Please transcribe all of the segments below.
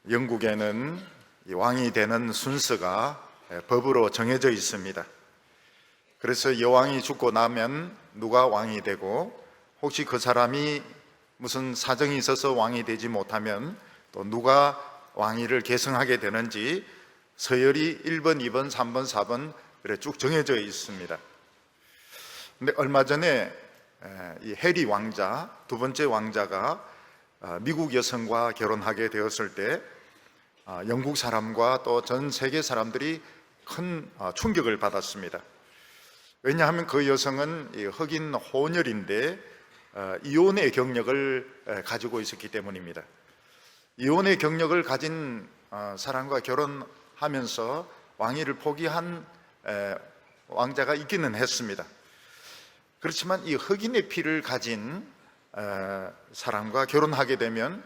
영국에는 이 왕이 되는 순서가 법으로 정해져 있습니다. 그래서 여왕이 죽고 나면 누가 왕이 되고, 혹시 그 사람이 무슨 사정이 있어서 왕이 되지 못하면 또 누가 왕위를 계승하게 되는지 서열이 1번, 2번, 3번, 4번 그래 쭉 정해져 있습니다. 근데 얼마 전에 이 해리 왕자, 두 번째 왕자가 미국 여성과 결혼하게 되었을 때 영국 사람과 또 전 세계 사람들이 큰 충격을 받았습니다. 왜냐하면 그 여성은 흑인 혼혈인데 이혼의 경력을 가지고 있었기 때문입니다. 이혼의 경력을 가진 사람과 결혼하면서 왕위를 포기한 왕자가 있기는 했습니다. 그렇지만 이 흑인의 피를 가진 사람과 결혼하게 되면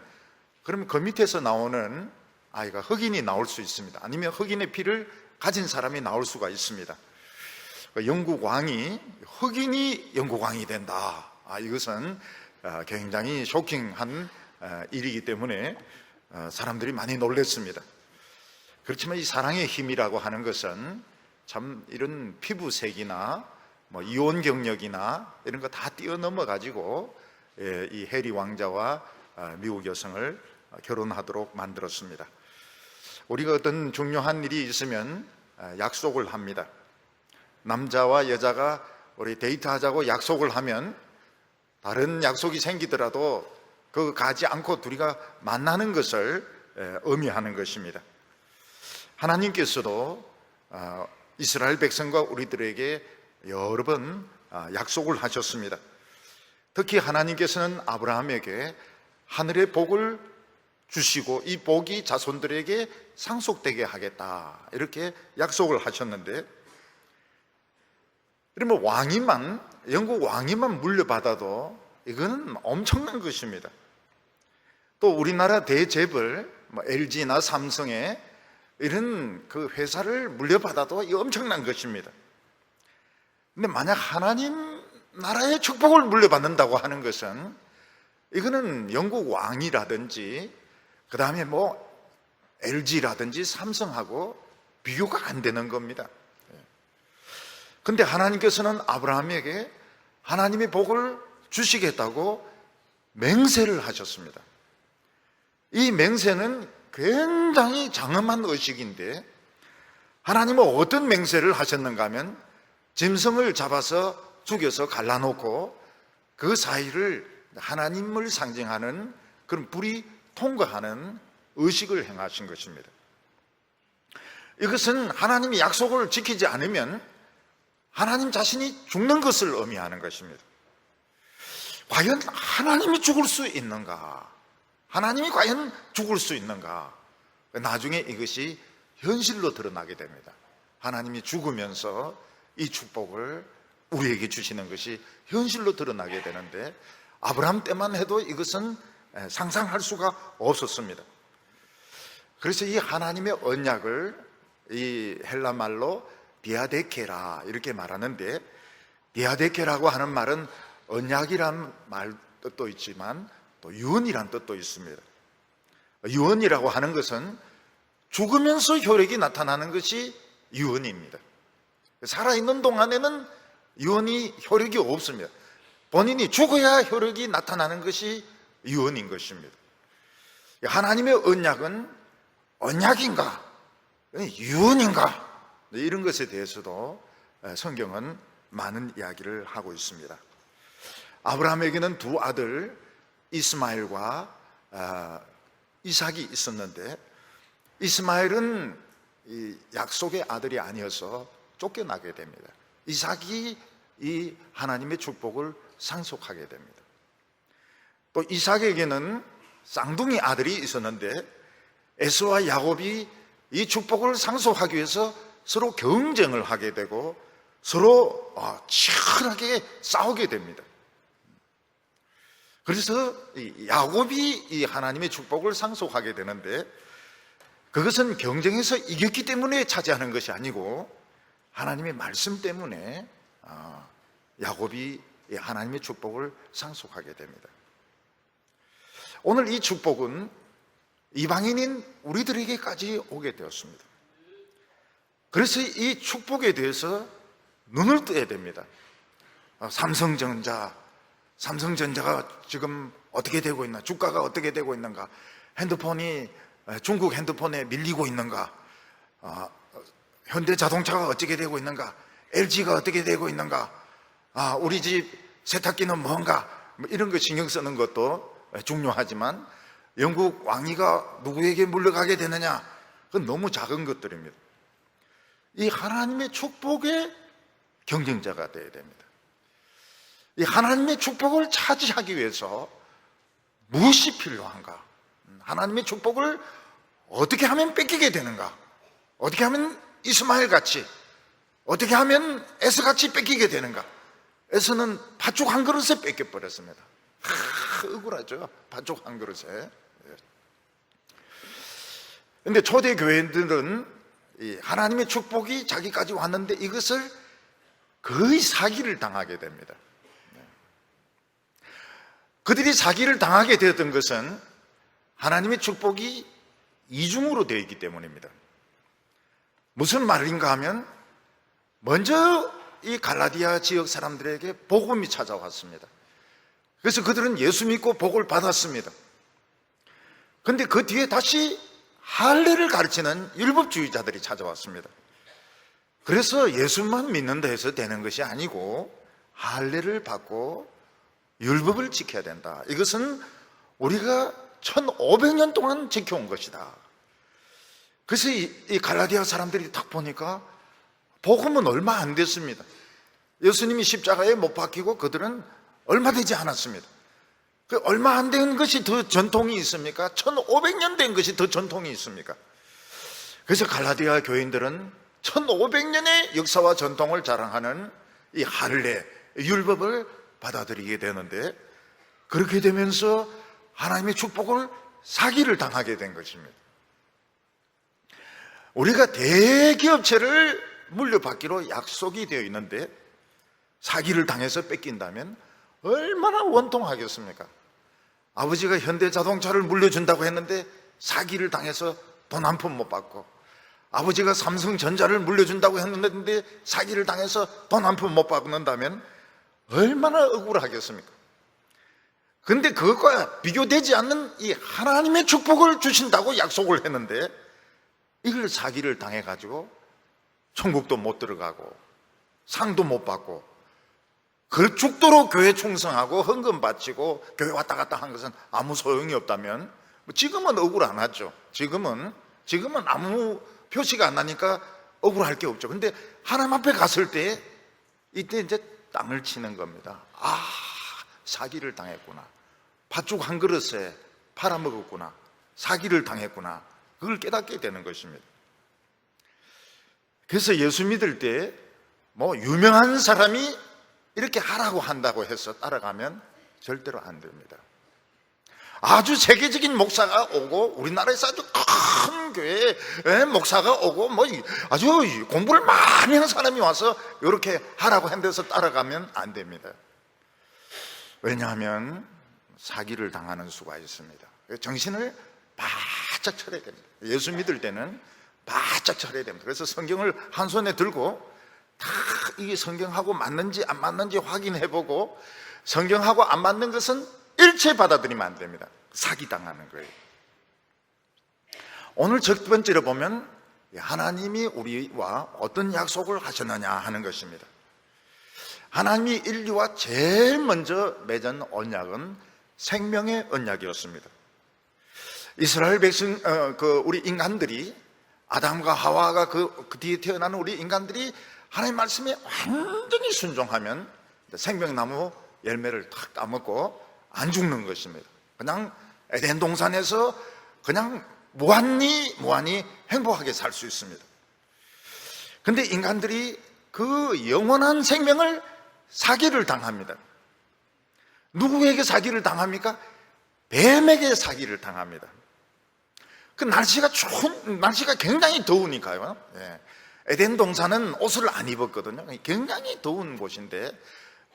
그러면 그 밑에서 나오는 아이가 흑인이 나올 수 있습니다. 아니면 흑인의 피를 가진 사람이 나올 수가 있습니다. 영국 왕이 흑인이 영국 왕이 된다. 이것은 굉장히 쇼킹한 일이기 때문에 사람들이 많이 놀랐습니다. 그렇지만 이 사랑의 힘이라고 하는 것은 참 이런 피부색이나 이혼 경력이나 이런 거 다 뛰어넘어 가지고 이 해리 왕자와 미국 여성을 결혼하도록 만들었습니다. 우리가 어떤 중요한 일이 있으면 약속을 합니다. 남자와 여자가 우리 데이트하자고 약속을 하면 다른 약속이 생기더라도 그 가지 않고 둘이가 만나는 것을 의미하는 것입니다. 하나님께서도 이스라엘 백성과 우리들에게 여러 번 약속을 하셨습니다. 특히 하나님께서는 아브라함에게 하늘의 복을 주시고 이 복이 자손들에게 상속되게 하겠다, 이렇게 약속을 하셨는데, 그러면 영국 왕위만 물려받아도 이거는 엄청난 것입니다. 또 우리나라 대재벌 LG나 삼성의 이런 그 회사를 물려받아도 이 엄청난 것입니다. 근데 만약 하나님 나라의 축복을 물려받는다고 하는 것은 이거는 영국 왕이라든지 그 다음에 LG라든지 삼성하고 비교가 안 되는 겁니다. 근데 하나님께서는 아브라함에게 하나님의 복을 주시겠다고 맹세를 하셨습니다. 이 맹세는 굉장히 장엄한 의식인데, 하나님은 어떤 맹세를 하셨는가 하면 짐승을 잡아서 죽여서 갈라놓고 그 사이를 하나님을 상징하는 그런 불이 통과하는 의식을 행하신 것입니다. 이것은 하나님이 약속을 지키지 않으면 하나님 자신이 죽는 것을 의미하는 것입니다. 과연 하나님이 죽을 수 있는가? 하나님이 과연 죽을 수 있는가? 나중에 이것이 현실로 드러나게 됩니다. 하나님이 죽으면서 이 축복을 우리에게 주시는 것이 현실로 드러나게 되는데, 아브라함 때만 해도 이것은 상상할 수가 없었습니다. 그래서 이 하나님의 언약을 이 헬라 말로 디아데케라 이렇게 말하는데, 디아데케라고 하는 말은 언약이란 말 뜻도 있지만 또 유언이란 뜻도 있습니다. 유언이라고 하는 것은 죽으면서 효력이 나타나는 것이 유언입니다. 살아있는 동안에는 유언이 효력이 없습니다. 본인이 죽어야 효력이 나타나는 것이 유언인 것입니다. 하나님의 언약은 언약인가? 유언인가? 이런 것에 대해서도 성경은 많은 이야기를 하고 있습니다. 아브라함에게는 두 아들 이스마엘과 이삭이 있었는데, 이스마엘은 이 약속의 아들이 아니어서 쫓겨나게 됩니다. 이삭이 이 하나님의 축복을 상속하게 됩니다. 또 이삭에게는 쌍둥이 아들이 있었는데, 에서와 야곱이 이 축복을 상속하기 위해서 서로 경쟁을 하게 되고 서로 치열하게 싸우게 됩니다. 그래서 야곱이 이 하나님의 축복을 상속하게 되는데, 그것은 경쟁에서 이겼기 때문에 차지하는 것이 아니고 하나님의 말씀 때문에 야곱이 하나님의 축복을 상속하게 됩니다. 오늘 이 축복은 이방인인 우리들에게까지 오게 되었습니다. 그래서 이 축복에 대해서 눈을 떠야 됩니다. 삼성전자가 지금 어떻게 되고 있나, 주가가 어떻게 되고 있는가, 핸드폰이 중국 핸드폰에 밀리고 있는가, 현대자동차가 어떻게 되고 있는가, LG가 어떻게 되고 있는가, 우리 집 세탁기는 뭔가, 이런 거 신경 쓰는 것도 중요하지만 영국 왕위가 누구에게 물려가게 되느냐, 그건 너무 작은 것들입니다. 이 하나님의 축복의 경쟁자가 되어야 됩니다. 이 하나님의 축복을 차지하기 위해서 무엇이 필요한가? 하나님의 축복을 어떻게 하면 뺏기게 되는가? 어떻게 하면 이스마엘 같이, 어떻게 하면 에서같이 뺏기게 되는가? 에서는 팥죽 한 그릇에 뺏겨버렸습니다. 억울하죠? 팥죽 한 그릇에. 그런데 초대 교회들은 이 하나님의 축복이 자기까지 왔는데 이것을 거의 사기를 당하게 됩니다. 그들이 사기를 당하게 되었던 것은 하나님의 축복이 이중으로 되어 있기 때문입니다. 무슨 말인가 하면, 먼저 이 갈라디아 지역 사람들에게 복음이 찾아왔습니다. 그래서 그들은 예수 믿고 복을 받았습니다. 그런데 그 뒤에 다시 할례를 가르치는 율법주의자들이 찾아왔습니다. 그래서 예수만 믿는다 해서 되는 것이 아니고 할례를 받고 율법을 지켜야 된다. 이것은 우리가 1500년 동안 지켜온 것이다. 그래서 이 갈라디아 사람들이 딱 보니까 복음은 얼마 안 됐습니다. 예수님이 십자가에 못 박히고 그들은 얼마 되지 않았습니다. 그 얼마 안 된 것이 더 전통이 있습니까? 1500년 된 것이 더 전통이 있습니까? 그래서 갈라디아 교인들은 1500년의 역사와 전통을 자랑하는 이 할례, 율법을 받아들이게 되는데, 그렇게 되면서 하나님의 축복을 사기를 당하게 된 것입니다. 우리가 대기업체를 물려받기로 약속이 되어 있는데 사기를 당해서 뺏긴다면 얼마나 원통하겠습니까? 아버지가 현대자동차를 물려준다고 했는데 사기를 당해서 돈 한 푼 못 받고, 아버지가 삼성전자를 물려준다고 했는데 사기를 당해서 돈 한 푼 못 받는다면 얼마나 억울하겠습니까? 그런데 그것과 비교되지 않는 이 하나님의 축복을 주신다고 약속을 했는데 이걸 사기를 당해가지고 천국도 못 들어가고 상도 못 받고, 그 죽도록 교회 충성하고 헌금 바치고 교회 왔다 갔다 한 것은 아무 소용이 없다면, 지금은 억울 안 하죠. 지금은 아무 표시가 안 나니까 억울할 게 없죠. 근데 하나님 앞에 갔을 때 이때 이제 땅을 치는 겁니다. 사기를 당했구나, 팥죽 한 그릇에 팔아먹었구나, 사기를 당했구나, 그걸 깨닫게 되는 것입니다. 그래서 예수 믿을 때 유명한 사람이 이렇게 하라고 한다고 해서 따라가면 절대로 안 됩니다. 아주 세계적인 목사가 오고, 우리나라에서 아주 큰 교회에 목사가 오고, 아주 공부를 많이 하는 사람이 와서 이렇게 하라고 한 데서 따라가면 안 됩니다. 왜냐하면 사기를 당하는 수가 있습니다. 정신을 바짝 차려야 됩니다. 예수 믿을 때는 바짝 차려야 됩니다. 그래서 성경을 한 손에 들고 다 이게 성경하고 맞는지 안 맞는지 확인해보고, 성경하고 안 맞는 것은 일체 받아들이면 안 됩니다. 사기당하는 거예요. 오늘 첫 번째로 보면 하나님이 우리와 어떤 약속을 하셨느냐 하는 것입니다. 하나님이 인류와 제일 먼저 맺은 언약은 생명의 언약이었습니다. 이스라엘 백성, 우리 인간들이, 아담과 하와가 그 뒤에 태어나는 우리 인간들이 하나님 말씀에 완전히 순종하면 생명나무 열매를 탁 따먹고 안 죽는 것입니다. 그냥 에덴 동산에서 그냥 무한히 행복하게 살 수 있습니다. 그런데 인간들이 그 영원한 생명을 사기를 당합니다. 누구에게 사기를 당합니까? 뱀에게 사기를 당합니다. 그 날씨가 굉장히 더우니까요. 에덴 동산은 옷을 안 입었거든요. 굉장히 더운 곳인데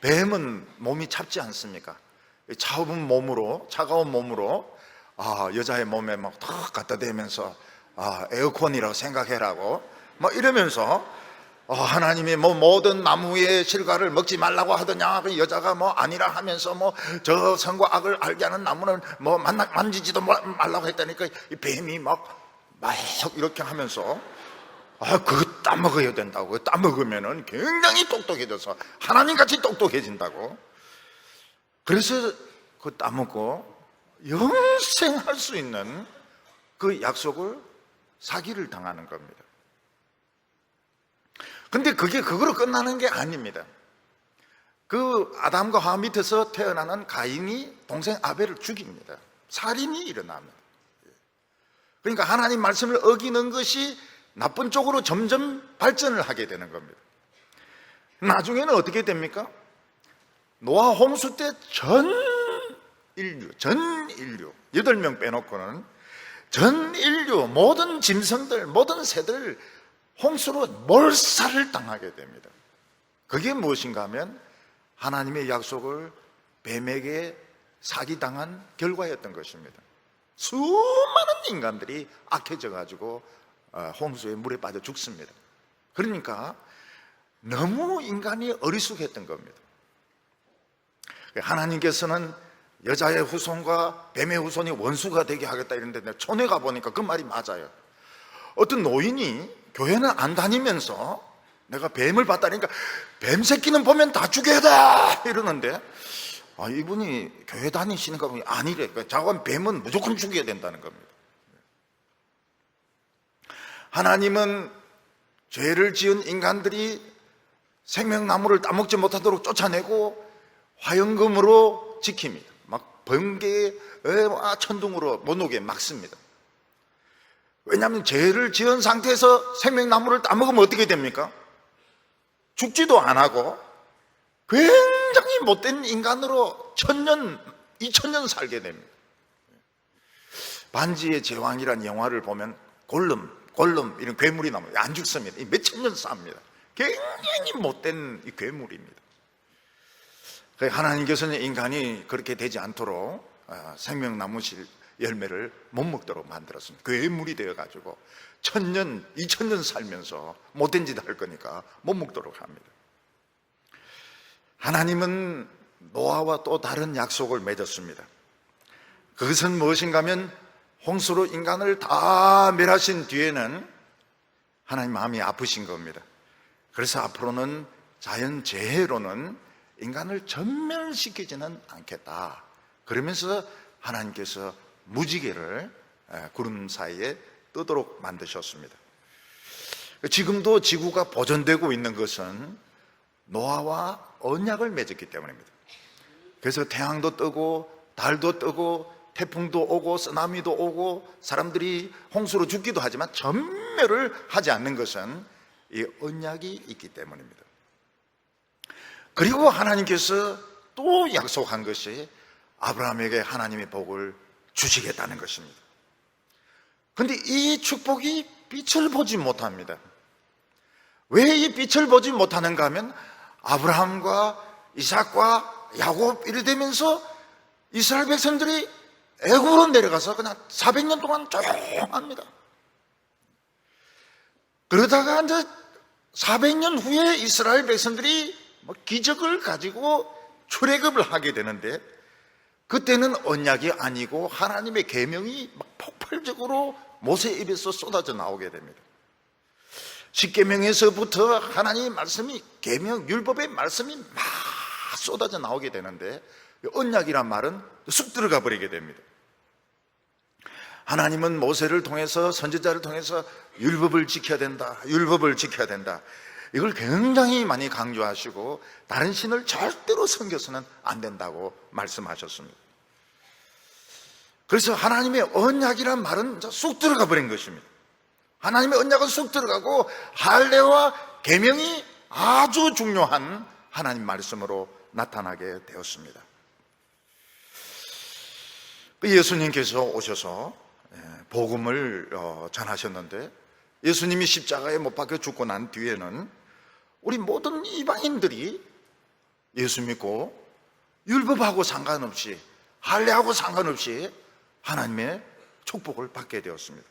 뱀은 몸이 찹지 않습니까? 차가운 몸으로 여자의 몸에 막 탁 갖다 대면서 에어컨이라고 생각해라고 막 이러면서 하나님이 뭐 모든 나무의 실과를 먹지 말라고 하더냐, 그 여자가 뭐 아니라 하면서 뭐 저 선과 악을 알게 하는 나무는 뭐 만지지도 말라고 했다니까 이 뱀이 막 이렇게 하면서 그거 따먹어야 된다고. 따먹으면은 굉장히 똑똑해져서 하나님같이 똑똑해진다고. 그래서 그거 따먹고 영생할 수 있는 그 약속을 사기를 당하는 겁니다. 근데 그게 그거로 끝나는 게 아닙니다. 그 아담과 하와 밑에서 태어나는 가인이 동생 아벨을 죽입니다. 살인이 일어납니다. 그러니까 하나님 말씀을 어기는 것이 나쁜 쪽으로 점점 발전을 하게 되는 겁니다. 나중에는 어떻게 됩니까? 노아 홍수 때 전 인류 8명 빼놓고는 전 인류 모든 짐승들, 모든 새들 홍수로 몰살을 당하게 됩니다. 그게 무엇인가 하면 하나님의 약속을 뱀에게 사기당한 결과였던 것입니다. 수많은 인간들이 악해져 가지고 홍수의 물에 빠져 죽습니다. 그러니까 너무 인간이 어리숙했던 겁니다. 하나님께서는 여자의 후손과 뱀의 후손이 원수가 되게 하겠다 이랬는데 촌에 가보니까 그 말이 맞아요. 어떤 노인이 교회는 안 다니면서 내가 뱀을 봤다니까 뱀 새끼는 보면 다 죽여야 돼 이러는데 이분이 교회 다니시는가 보니 아니래. 자관 뱀은 무조건 죽여야 된다는 겁니다. 하나님은 죄를 지은 인간들이 생명나무를 따먹지 못하도록 쫓아내고 화영금으로 지킵니다. 막 번개에 천둥으로 못 오게 막습니다. 왜냐하면 죄를 지은 상태에서 생명나무를 따먹으면 어떻게 됩니까? 죽지도 안 하고 굉장히 못된 인간으로 1000년, 2000년 살게 됩니다. 반지의 제왕이라는 영화를 보면 골룸 이런 괴물이 나옵니다. 안 죽습니다. 몇천 년 삽니다. 굉장히 못된 이 괴물입니다. 하나님께서는 인간이 그렇게 되지 않도록 생명나무 열매를 못 먹도록 만들었습니다. 괴물이 되어가지고 1000년, 2000년 살면서 못된 짓 할 거니까 못 먹도록 합니다. 하나님은 노아와 또 다른 약속을 맺었습니다. 그것은 무엇인가 하면 홍수로 인간을 다 멸하신 뒤에는 하나님 마음이 아프신 겁니다. 그래서 앞으로는 자연재해로는 인간을 전멸시키지는 않겠다. 그러면서 하나님께서 무지개를 구름 사이에 뜨도록 만드셨습니다. 지금도 지구가 보존되고 있는 것은 노아와 언약을 맺었기 때문입니다. 그래서 태양도 뜨고 달도 뜨고 태풍도 오고 쓰나미도 오고 사람들이 홍수로 죽기도 하지만 전멸을 하지 않는 것은 이 언약이 있기 때문입니다. 그리고 하나님께서 또 약속한 것이 아브라함에게 하나님의 복을 주시겠다는 것입니다. 그런데 이 축복이 빛을 보지 못합니다. 왜 이 빛을 보지 못하는가 하면 아브라함과 이삭과 야곱 이래 되면서 이스라엘 백성들이 애굽으로 내려가서 그냥 400년 동안 조용합니다. 그러다가 이제 400년 후에 이스라엘 백성들이 기적을 가지고 출애굽을 하게 되는데 그때는 언약이 아니고 하나님의 계명이 막 폭발적으로 모세 입에서 쏟아져 나오게 됩니다. 십계명에서부터 하나님의 말씀이 계명 율법의 말씀이 막 쏟아져 나오게 되는데 언약이란 말은 쑥 들어가 버리게 됩니다. 하나님은 모세를 통해서 선지자를 통해서 율법을 지켜야 된다. 율법을 지켜야 된다. 이걸 굉장히 많이 강조하시고 다른 신을 절대로 섬겨서는 안 된다고 말씀하셨습니다. 그래서 하나님의 언약이란 말은 쑥 들어가 버린 것입니다. 하나님의 언약은 쑥 들어가고 할례와 계명이 아주 중요한 하나님 말씀으로 나타나게 되었습니다. 예수님께서 오셔서 복음을 전하셨는데 예수님이 십자가에 못 박혀 죽고 난 뒤에는 우리 모든 이방인들이 예수 믿고 율법하고 상관없이 할례하고 상관없이 하나님의 축복을 받게 되었습니다.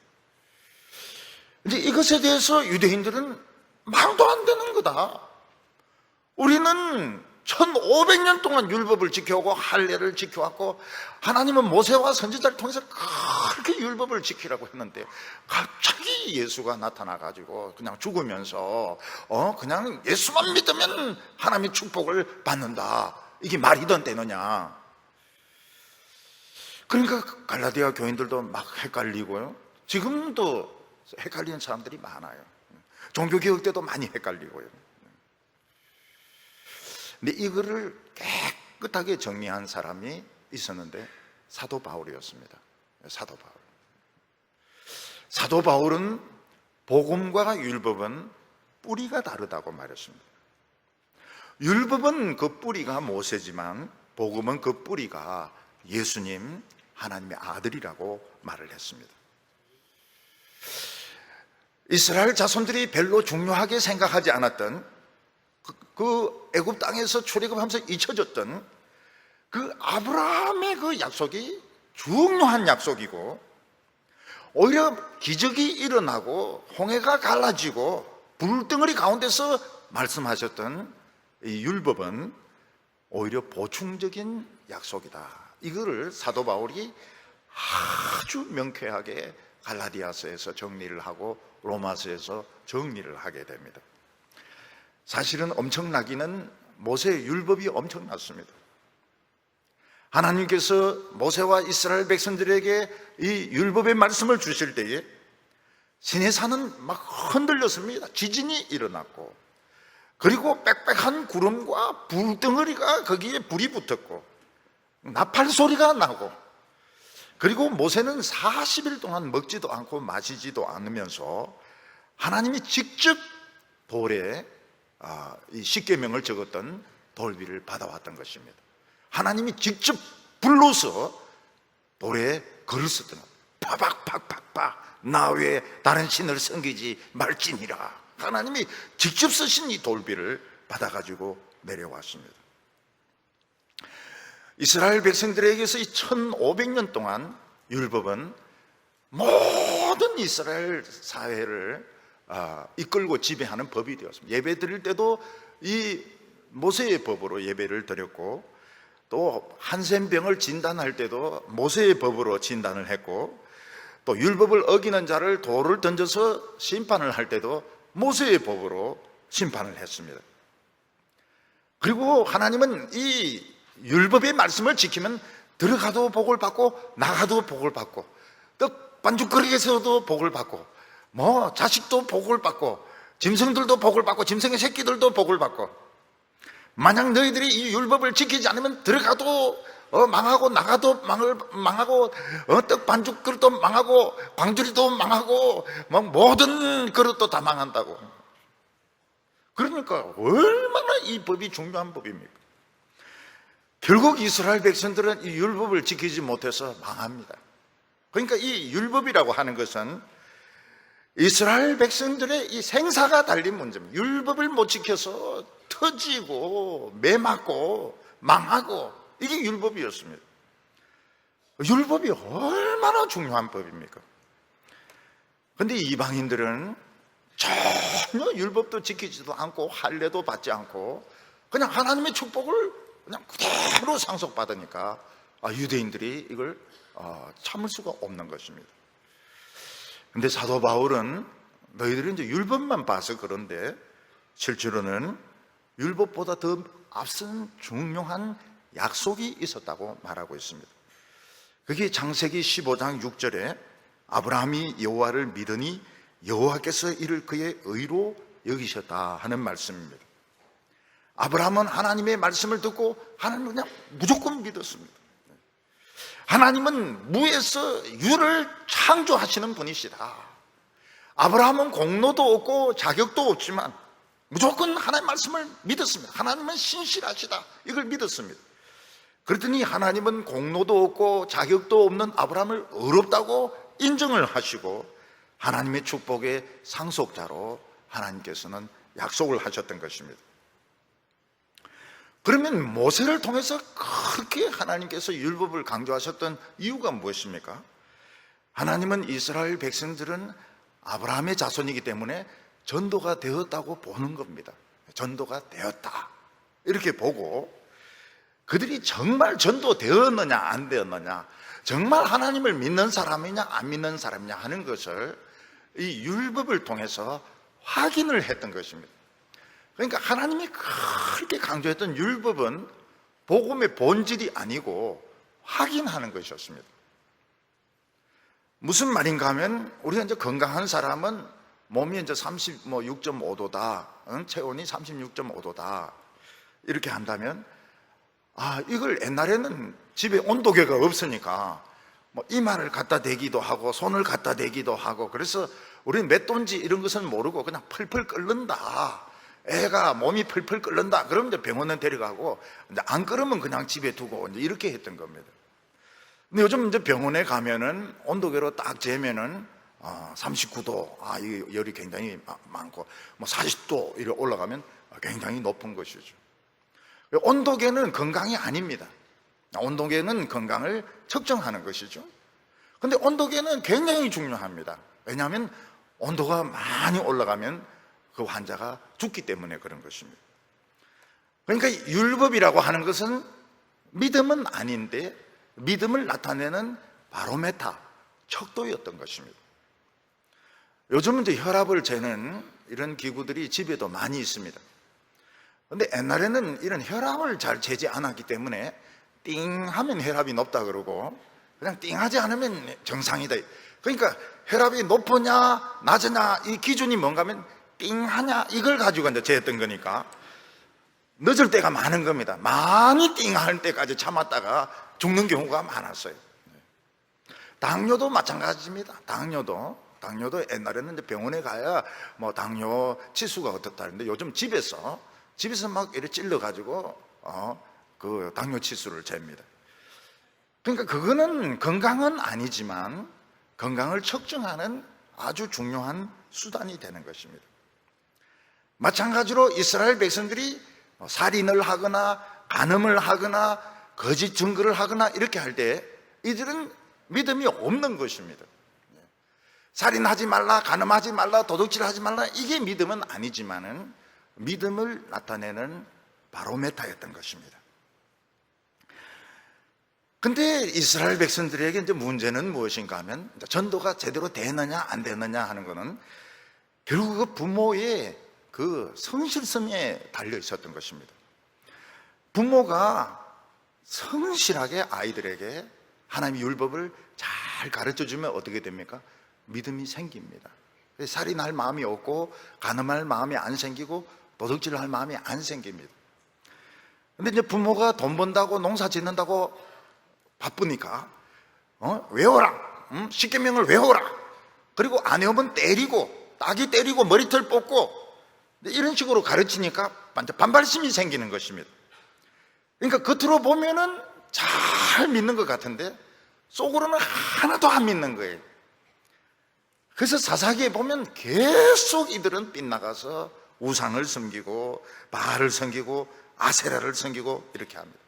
이제 이것에 대해서 유대인들은 말도 안 되는 거다. 우리는 1500년 동안 율법을 지켜오고 할례를 지켜왔고 하나님은 모세와 선지자를 통해서 그렇게 율법을 지키라고 했는데 갑자기 예수가 나타나가지고 그냥 죽으면서 그냥 예수만 믿으면 하나님의 축복을 받는다. 이게 말이던 되느냐. 그러니까 갈라디아 교인들도 막 헷갈리고요. 지금도 헷갈리는 사람들이 많아요. 종교개혁 때도 많이 헷갈리고요. 근데 이거를 깨끗하게 정리한 사람이 있었는데 사도 바울이었습니다. 사도 바울은 복음과 율법은 뿌리가 다르다고 말했습니다. 율법은 그 뿌리가 모세지만 복음은 그 뿌리가 예수님, 하나님의 아들이라고 말을 했습니다. 이스라엘 자손들이 별로 중요하게 생각하지 않았던 그 애굽 땅에서 출애굽하면서 잊혀졌던 그 아브라함의 그 약속이 중요한 약속이고, 오히려 기적이 일어나고 홍해가 갈라지고 불덩어리 가운데서 말씀하셨던 이 율법은 오히려 보충적인 약속이다. 이거를 사도 바울이 아주 명쾌하게 갈라디아서에서 정리를 하고 로마서에서 정리를 하게 됩니다. 사실은 엄청나기는 모세의 율법이 엄청났습니다. 하나님께서 모세와 이스라엘 백성들에게 이 율법의 말씀을 주실 때에 시내산은 막 흔들렸습니다. 지진이 일어났고, 그리고 빽빽한 구름과 불덩어리가 거기에 불이 붙었고 나팔 소리가 나고, 그리고 모세는 40일 동안 먹지도 않고 마시지도 않으면서 하나님이 직접 돌에 이 십계명을 적었던 돌비를 받아왔던 것입니다. 하나님이 직접 불러서 돌에 글을 쓰더라. 파박팍팍팍 나 외에 다른 신을 섬기지 말지니라. 하나님이 직접 쓰신 이 돌비를 받아가지고 내려왔습니다. 이스라엘 백성들에게서 이 1500년 동안 율법은 모든 이스라엘 사회를 이끌고 지배하는 법이 되었습니다. 예배 드릴 때도 이 모세의 법으로 예배를 드렸고, 또 한센병을 진단할 때도 모세의 법으로 진단을 했고, 또 율법을 어기는 자를 돌을 던져서 심판을 할 때도 모세의 법으로 심판을 했습니다. 그리고 하나님은 이 율법의 말씀을 지키면 들어가도 복을 받고 나가도 복을 받고, 또 반죽거리에서도 복을 받고, 자식도 복을 받고, 짐승들도 복을 받고, 짐승의 새끼들도 복을 받고, 만약 너희들이 이 율법을 지키지 않으면 들어가도 망하고 나가도 망하고 떡 반죽 그릇도 망하고 광주리도 망하고 모든 그릇도 다 망한다고. 그러니까 얼마나 이 법이 중요한 법입니까? 결국 이스라엘 백성들은 이 율법을 지키지 못해서 망합니다. 그러니까 이 율법이라고 하는 것은 이스라엘 백성들의 이 생사가 달린 문제입니다. 율법을 못 지켜서 터지고 매맞고 망하고, 이게 율법이었습니다. 율법이 얼마나 중요한 법입니까? 그런데 이방인들은 전혀 율법도 지키지도 않고 할례도 받지 않고 그냥 하나님의 축복을 그냥 그대로 상속받으니까 유대인들이 이걸 참을 수가 없는 것입니다. 근데 사도 바울은 너희들은 이제 율법만 봐서 그런데 실제로는 율법보다 더 앞선 중요한 약속이 있었다고 말하고 있습니다. 그게 창세기 15장 6절에 아브라함이 여호와를 믿으니 여호와께서 이를 그의 의로 여기셨다 하는 말씀입니다. 아브라함은 하나님의 말씀을 듣고 하나님을 그냥 무조건 믿었습니다. 하나님은 무에서 유를 창조하시는 분이시다. 아브라함은 공로도 없고 자격도 없지만 무조건 하나님의 말씀을 믿었습니다. 하나님은 신실하시다, 이걸 믿었습니다. 그랬더니 하나님은 공로도 없고 자격도 없는 아브라함을 의롭다고 인정을 하시고 하나님의 축복의 상속자로 하나님께서는 약속을 하셨던 것입니다. 그러면 모세를 통해서 그렇게 하나님께서 율법을 강조하셨던 이유가 무엇입니까? 하나님은 이스라엘 백성들은 아브라함의 자손이기 때문에 전도가 되었다고 보는 겁니다. 전도가 되었다 이렇게 보고, 그들이 정말 전도되었느냐 안 되었느냐, 정말 하나님을 믿는 사람이냐 안 믿는 사람이냐 하는 것을 이 율법을 통해서 확인을 했던 것입니다. 그러니까 하나님이 그렇게 강조했던 율법은 복음의 본질이 아니고 확인하는 것이었습니다. 무슨 말인가 하면, 우리가 이제 건강한 사람은 몸이 이제 36.5도다, 체온이 36.5도다 이렇게 한다면, 이걸 옛날에는 집에 온도계가 없으니까 이마를 갖다 대기도 하고 손을 갖다 대기도 하고, 그래서 우리는 몇 도인지 이런 것은 모르고 그냥 펄펄 끓는다, 애가 몸이 펄펄 끓는다 그러면 이제 병원에 데려가고, 이제 안 끓으면 그냥 집에 두고 이제 이렇게 했던 겁니다. 근데 요즘 이제 병원에 가면은 온도계로 딱 재면은 39도, 이 열이 굉장히 많고, 40도 이렇게 올라가면 굉장히 높은 것이죠. 온도계는 건강이 아닙니다. 온도계는 건강을 측정하는 것이죠. 근데 온도계는 굉장히 중요합니다. 왜냐하면 온도가 많이 올라가면 그 환자가 죽기 때문에 그런 것입니다. 그러니까 율법이라고 하는 것은 믿음은 아닌데 믿음을 나타내는 바로메타, 척도였던 것입니다. 요즘은 이제 혈압을 재는 이런 기구들이 집에도 많이 있습니다. 근데 옛날에는 이런 혈압을 잘 재지 않았기 때문에 띵 하면 혈압이 높다 그러고, 그냥 띵 하지 않으면 정상이다. 그러니까 혈압이 높으냐 낮으냐 이 기준이 뭔가 하면 띵 하냐 이걸 가지고 이제 재었던 거니까 늦을 때가 많은 겁니다. 많이 띵 할 때까지 참았다가 죽는 경우가 많았어요. 당뇨도 마찬가지입니다. 당뇨도 옛날에는 이제 병원에 가야 당뇨 치수가 어떻다는데, 요즘 집에서 막 이렇게 찔러가지고 그 당뇨 치수를 잽니다. 그러니까 그거는 건강은 아니지만 건강을 측정하는 아주 중요한 수단이 되는 것입니다. 마찬가지로 이스라엘 백성들이 살인을 하거나 간음을 하거나 거짓 증거를 하거나 이렇게 할 때 이들은 믿음이 없는 것입니다. 살인하지 말라, 간음하지 말라, 도둑질하지 말라, 이게 믿음은 아니지만은 믿음을 나타내는 바로메타였던 것입니다. 근데 이스라엘 백성들에게 이제 문제는 무엇인가 하면, 전도가 제대로 되느냐 안 되느냐 하는 것은 결국 그 부모의 그 성실성에 달려 있었던 것입니다. 부모가 성실하게 아이들에게 하나님의 율법을 잘 가르쳐 주면 어떻게 됩니까? 믿음이 생깁니다. 살인할 마음이 없고 간음할 마음이 안 생기고 도둑질할 마음이 안 생깁니다. 근데 이제 부모가 돈 번다고 농사 짓는다고 바쁘니까 외워라, 십계명을 외워라, 그리고 안 외우면 때리고 따기 때리고 머리털 뽑고 이런 식으로 가르치니까 반발심이 생기는 것입니다. 그러니까 겉으로 보면은 잘 믿는 것 같은데 속으로는 하나도 안 믿는 거예요. 그래서 사사기에 보면 계속 이들은 빗나가서 우상을 섬기고 바알을 섬기고 아세라를 섬기고 이렇게 합니다.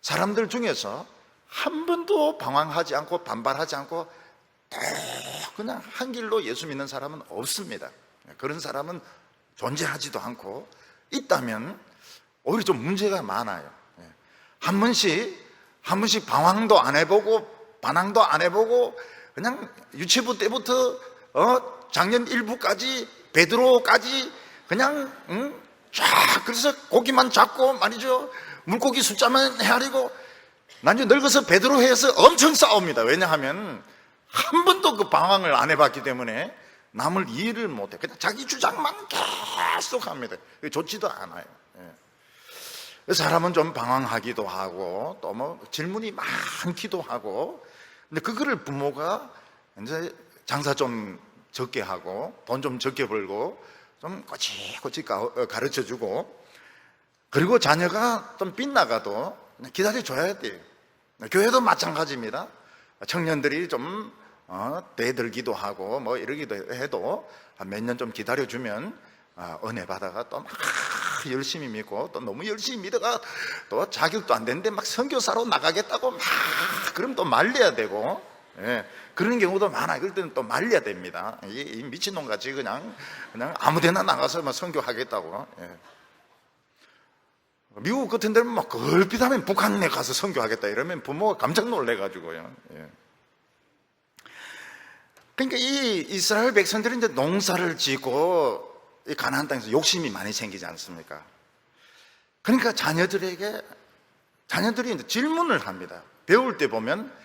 사람들 중에서 한 번도 방황하지 않고 반발하지 않고 그냥 한 길로 예수 믿는 사람은 없습니다. 그런 사람은 존재하지도 않고, 있다면 오히려 좀 문제가 많아요. 한 번씩 방황도 안 해보고 반항도 안 해보고 그냥 유치부 때부터 작년 1부까지 베드로까지 그냥 쫙, 그래서 고기만 잡고 말이죠, 물고기 숫자만 헤아리고 나중에 늙어서 베드로 회에서 엄청 싸웁니다. 왜냐하면 한 번도 그 방황을 안 해봤기 때문에 남을 이해를 못해. 그냥 자기 주장만 계속 합니다. 좋지도 않아요. 사람은 좀 방황하기도 하고 또 질문이 많기도 하고, 근데 그거를 부모가 이제 장사 좀 적게 하고 돈 좀 적게 벌고 좀 꼬치꼬치 가르쳐 주고, 그리고 자녀가 좀 빗나가도 기다려 줘야 돼요. 교회도 마찬가지입니다. 청년들이 좀 대들기도 하고 이러기도 해도 몇 년 좀 기다려 주면 은혜 받아가 또 막 열심히 믿고 또 너무 열심히 믿어가 또 자격도 안 되는데 막 선교사로 나가겠다고 막 그럼 또 말려야 되고, 예, 그런 경우도 많아요. 그럴 때는 또 말려야 됩니다. 이 미친놈 같이 그냥 아무데나 나가서 막 선교하겠다고. 예. 미국 같은 데는 막 걸핏하면 북한에 가서 선교하겠다 이러면 부모가 깜짝 놀래가지고요. 예. 그러니까 이 이스라엘 백성들은 이제 농사를 짓고 이 가나안 땅에서 욕심이 많이 생기지 않습니까? 그러니까 자녀들이 이제 질문을 합니다. 배울 때 보면,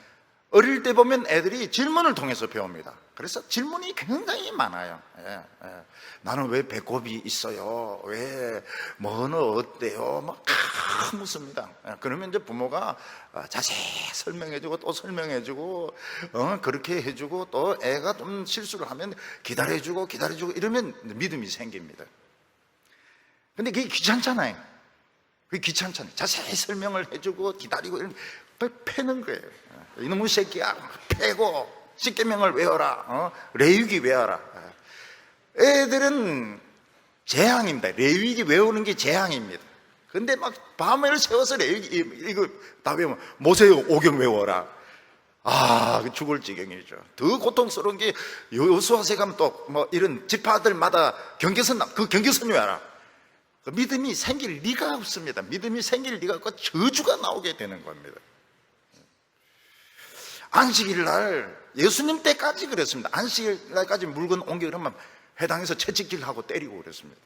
어릴 때 보면 애들이 질문을 통해서 배웁니다. 그래서 질문이 굉장히 많아요. 예, 예. 나는 왜 배꼽이 있어요? 왜 뭐는 어때요? 막 묻습니다. 예, 그러면 이제 부모가 자세히 설명해주고 또 설명해주고 그렇게 해주고 또 애가 좀 실수를 하면 기다려주고 이러면 믿음이 생깁니다. 근데 그게 귀찮잖아요. 그게 귀찮잖아요. 자세히 설명을 해주고 기다리고 이러면 패는 거예요. 이놈의 새끼야, 패고 십계명을 외워라, 레위기 외워라. 애들은 재앙입니다. 레위기 외우는 게 재앙입니다. 근데 막 밤을 새워서 레위기 이거 다 외우면 모세의 오경 외워라. 죽을 지경이죠. 더 고통스러운 게 여호수아세 가면 또 뭐 이런 지파들마다 경계선, 그 경계선 외워라. 그 믿음이 생길 리가 없습니다. 믿음이 생길 리가 없고 저주가 나오게 되는 겁니다. 안식일 날 예수님 때까지 그랬습니다. 안식일 날까지 물건 옮겨 그러면 회당에서 채찍질하고 때리고 그랬습니다.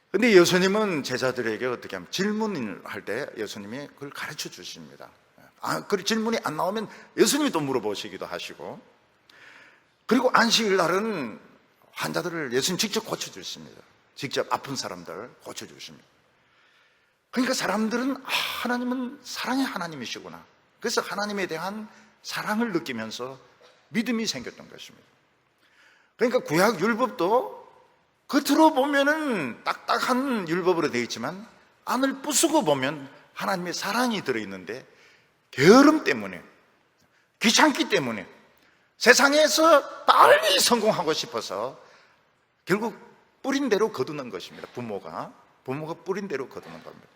근데 예수님은 제자들에게 어떻게 하면 질문을 할 때 예수님이 그걸 가르쳐 주십니다. 그 질문이 안 나오면 예수님이 또 물어보시기도 하시고, 그리고 안식일 날은 환자들을 예수님 직접 고쳐주십니다. 직접 아픈 사람들 고쳐주십니다. 그러니까 사람들은 하나님은 사랑의 하나님이시구나. 그래서 하나님에 대한 사랑을 느끼면서 믿음이 생겼던 것입니다. 그러니까 구약 율법도 겉으로 보면은 딱딱한 율법으로 되어 있지만 안을 부수고 보면 하나님의 사랑이 들어있는데, 게으름 때문에, 귀찮기 때문에, 세상에서 빨리 성공하고 싶어서 결국 뿌린 대로 거두는 것입니다. 부모가 뿌린 대로 거두는 겁니다.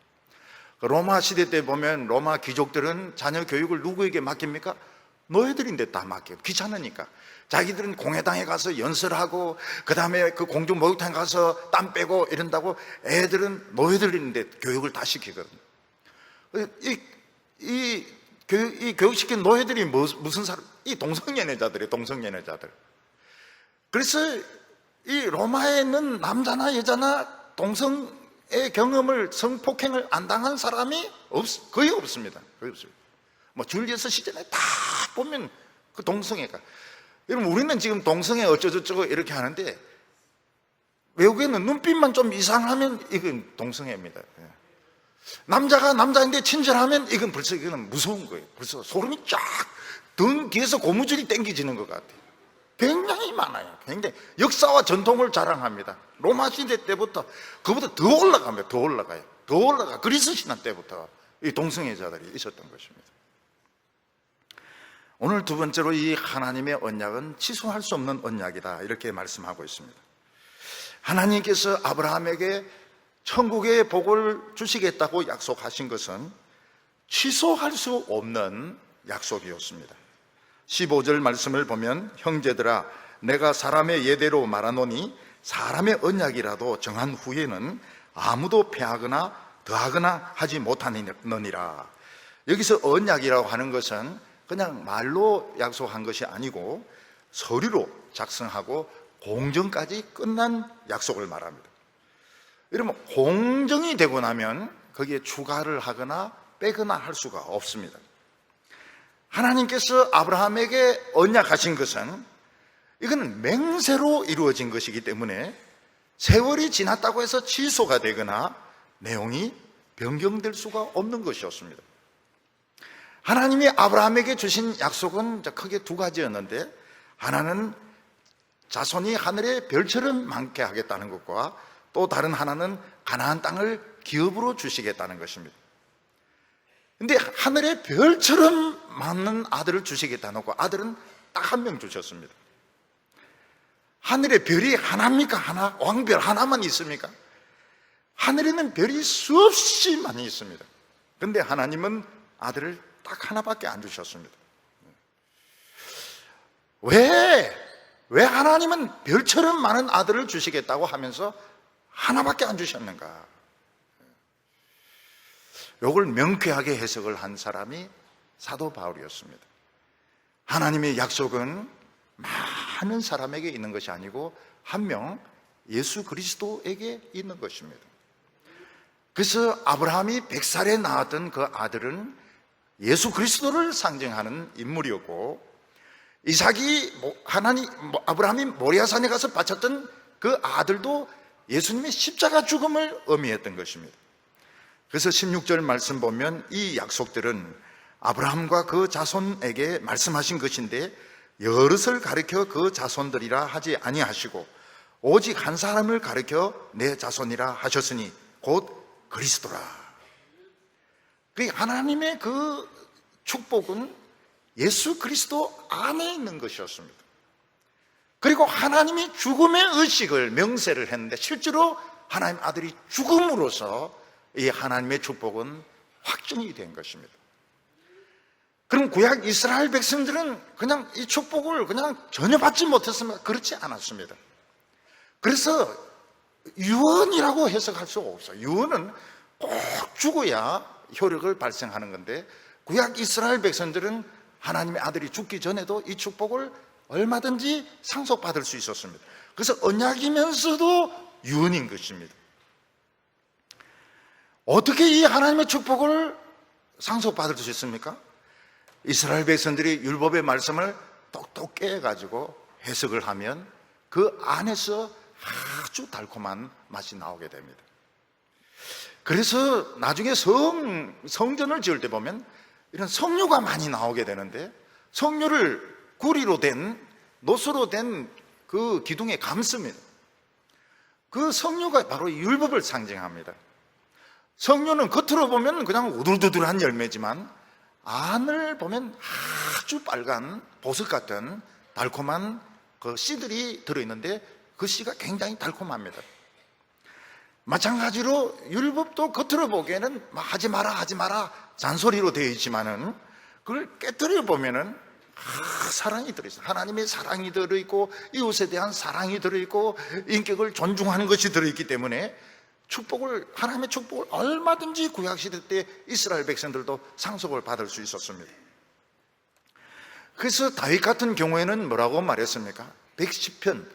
로마 시대 때 보면 로마 귀족들은 자녀 교육을 누구에게 맡깁니까? 노예들인데 다 맡겨요. 귀찮으니까. 자기들은 공회당에 가서 연설하고 그 다음에 그 공중 목욕탕에 가서 땀 빼고 이런다고 애들은 노예들인데 교육을 다 시키거든요. 이 교육시킨 노예들이 무슨 사람? 이 동성연애자들이에요. 동성연애자들. 그래서 이 로마에 있는 남자나 여자나 동성의 경험을, 성폭행을 안 당한 사람이 거의 없습니다. 거의 없습니다. 뭐 줄리어스 시즌에 다 보면 그 동성애가. 여러분, 우리는 지금 동성애 어쩌고저쩌고 이렇게 하는데 외국에는 눈빛만 좀 이상하면 이건 동성애입니다. 남자가 남자인데 친절하면 이건 벌써 이거는 무서운 거예요. 벌써 소름이 쫙 등 뒤에서 고무줄이 당겨지는 것 같아요. 굉장히 많아요. 굉장히 역사와 전통을 자랑합니다. 로마 시대 때부터 그보다 더 올라갑니다. 더 올라가요. 더 올라가. 그리스 신화 때부터 이 동성애자들이 있었던 것입니다. 오늘 두 번째로 이 하나님의 언약은 취소할 수 없는 언약이다, 이렇게 말씀하고 있습니다. 하나님께서 아브라함에게 천국의 복을 주시겠다고 약속하신 것은 취소할 수 없는 약속이었습니다. 15절 말씀을 보면, 형제들아 내가 사람의 예대로 말하노니 사람의 언약이라도 정한 후에는 아무도 패하거나 더하거나 하지 못하느니라. 여기서 언약이라고 하는 것은 그냥 말로 약속한 것이 아니고 서류로 작성하고 공정까지 끝난 약속을 말합니다. 이러면 공정이 되고 나면 거기에 추가를 하거나 빼거나 할 수가 없습니다. 하나님께서 아브라함에게 언약하신 것은 이건 맹세로 이루어진 것이기 때문에 세월이 지났다고 해서 취소가 되거나 내용이 변경될 수가 없는 것이었습니다. 하나님이 아브라함에게 주신 약속은 크게 두 가지였는데, 하나는 자손이 하늘의 별처럼 많게 하겠다는 것과 또 다른 하나는 가나안 땅을 기업으로 주시겠다는 것입니다. 근데 하늘의 별처럼 많은 아들을 주시겠다는 거, 아들은 딱 한 명 주셨습니다. 하늘의 별이 하나입니까? 하나? 왕별 하나만 있습니까? 하늘에는 별이 수없이 많이 있습니다. 그런데 하나님은 아들을 딱 하나밖에 안 주셨습니다. 왜 하나님은 별처럼 많은 아들을 주시겠다고 하면서 하나밖에 안 주셨는가? 이걸 명쾌하게 해석을 한 사람이 사도 바울이었습니다. 하나님의 약속은 많은 사람에게 있는 것이 아니고 한 명 예수 그리스도에게 있는 것입니다. 그래서 아브라함이 100살에 낳았던 그 아들은 예수 그리스도를 상징하는 인물이었고, 아브라함이 모리아산에 가서 바쳤던 그 아들도 예수님의 십자가 죽음을 의미했던 것입니다. 그래서 16절 말씀 보면 이 약속들은 아브라함과 그 자손에게 말씀하신 것인데 여럿을 가리켜 그 자손들이라 하지 아니하시고 오직 한 사람을 가리켜 내 자손이라 하셨으니 곧 그리스도라. 그 하나님의 그 축복은 예수 그리스도 안에 있는 것이었습니다. 그리고 하나님이 죽음의 의식을 명세를 했는데 실제로 하나님 아들이 죽음으로써 이 하나님의 축복은 확정이 된 것입니다. 그럼 구약 이스라엘 백성들은 그냥 이 축복을 그냥 전혀 받지 못했습니다. 그렇지 않았습니다. 그래서 유언이라고 해석할 수가 없어요. 유언은 꼭 죽어야 효력을 발생하는 건데 구약 이스라엘 백성들은 하나님의 아들이 죽기 전에도 이 축복을 얼마든지 상속받을 수 있었습니다. 그래서 언약이면서도 유언인 것입니다. 어떻게 이 하나님의 축복을 상속받을 수 있습니까? 이스라엘 백성들이 율법의 말씀을 똑똑 깨가지고 해석을 하면 그 안에서 아주 달콤한 맛이 나오게 됩니다. 그래서 나중에 성전을 지을 때 보면 이런 석류가 많이 나오게 되는데 석류를 구리로 된 노수로 된 그 기둥에 감습니다. 그 석류가 바로 율법을 상징합니다. 석류는 겉으로 보면 그냥 우둘두둘한 열매지만 안을 보면 아주 빨간 보석 같은 달콤한 그 씨들이 들어있는데 그 씨가 굉장히 달콤합니다. 마찬가지로 율법도 겉으로 보기에는 하지 마라 잔소리로 되어 있지만은 그걸 깨뜨려 보면은 사랑이 들어있어요. 하나님의 사랑이 들어있고 이웃에 대한 사랑이 들어있고 인격을 존중하는 것이 들어있기 때문에 하나님의 축복을 얼마든지 구약시대 때 이스라엘 백성들도 상속을 받을 수 있었습니다. 그래서 다윗 같은 경우에는 뭐라고 말했습니까? 10편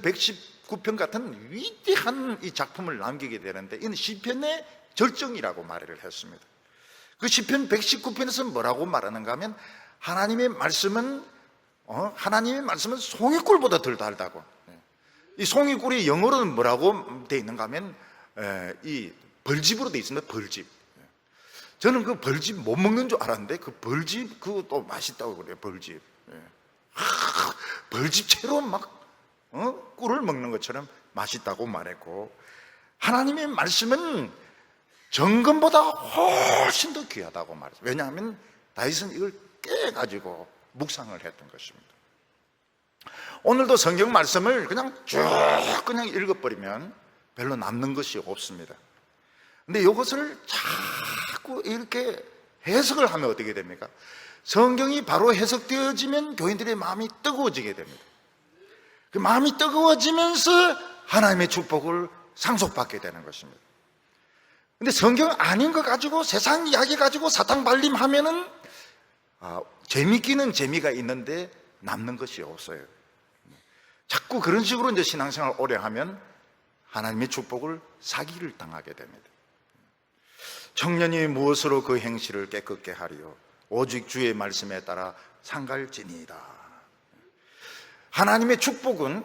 119편 같은 위대한 이 작품을 남기게 되는데 이는 시편의 절정이라고 말을 했습니다. 그 시편 119편에서 뭐라고 말하는가 하면 하나님의 말씀은 송이꿀보다 덜 달다고. 이 송이꿀이 영어로는 뭐라고 되어 있는가 하면 이 벌집으로 되어 있습니다. 벌집. 저는 그 벌집 못 먹는 줄 알았는데 그 벌집 그것도 맛있다고 그래요. 벌집. 벌집채로 막 꿀을 먹는 것처럼 맛있다고 말했고, 하나님의 말씀은 정금보다 훨씬 더 귀하다고 말했어요. 왜냐하면 다윗은 이걸 깨가지고 묵상을 했던 것입니다. 오늘도 성경 말씀을 그냥 쭉 그냥 읽어버리면 별로 남는 것이 없습니다. 근데 이것을 자꾸 이렇게 해석을 하면 어떻게 됩니까? 성경이 바로 해석되어지면 교인들의 마음이 뜨거워지게 됩니다. 그 마음이 뜨거워지면서 하나님의 축복을 상속받게 되는 것입니다. 근데 성경 아닌 거 가지고 세상 이야기 가지고 사탕 발림하면은 재미있기는 재미가 있는데 남는 것이 없어요. 자꾸 그런 식으로 이제 신앙생활 오래 하면 하나님의 축복을 사기를 당하게 됩니다. 청년이 무엇으로 그 행실을 깨끗게 하리요? 오직 주의 말씀에 따라 상갈지니이다. 하나님의 축복은